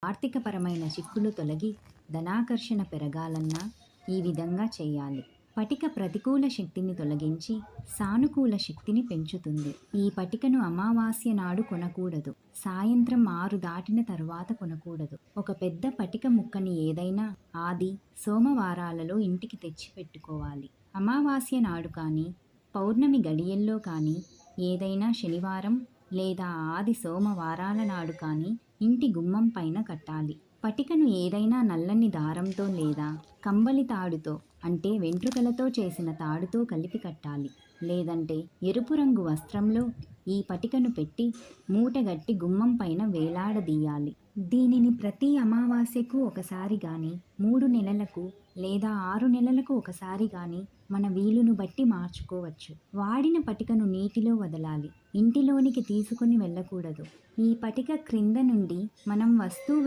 ఆర్థికపరమైన చిక్కులు తొలగి ధనాకర్షణ పెరగాలన్నా ఈ విధంగా చేయాలి. పటిక ప్రతికూల శక్తిని తొలగించి సానుకూల శక్తిని పెంచుతుంది. ఈ పటికను అమావాస్య నాడు కొనకూడదు. సాయంత్రం 6 దాటిన తరువాత కొనకూడదు. ఒక పెద్ద పటిక ముక్కని ఏదైనా ఆది సోమవారాలలో ఇంటికి తెచ్చి పెట్టుకోవాలి. అమావాస్య నాడు కానీ పౌర్ణమి గడియల్లో కానీ ఏదైనా శనివారం లేదా ఆది సోమవారాల నాడు కానీ ఇంటి గుమ్మం పైన కట్టాలి. పటికను ఏదైనా నల్లని దారంతో లేదా కంబలి తాడుతో అంటే వెంట్రుకలతో చేసిన తాడుతో కలిపి కట్టాలి. లేదంటే ఎరుపు రంగు వస్త్రంలో ఈ పటికను పెట్టి మూటగట్టి గుమ్మం పైన వేలాడదీయాలి. దీనిని ప్రతి అమావాస్యకు ఒకసారి గాని 3 నెలలకు లేదా 6 నెలలకు ఒకసారి గాని మన వీలును బట్టి మార్చుకోవచ్చు. వాడిన పటికను నీటిలో వదలాలి. ఇంటిలోనికి తీసుకుని వెళ్ళకూడదు. ఈ పటిక క్రింద నుండి మనం వస్తువు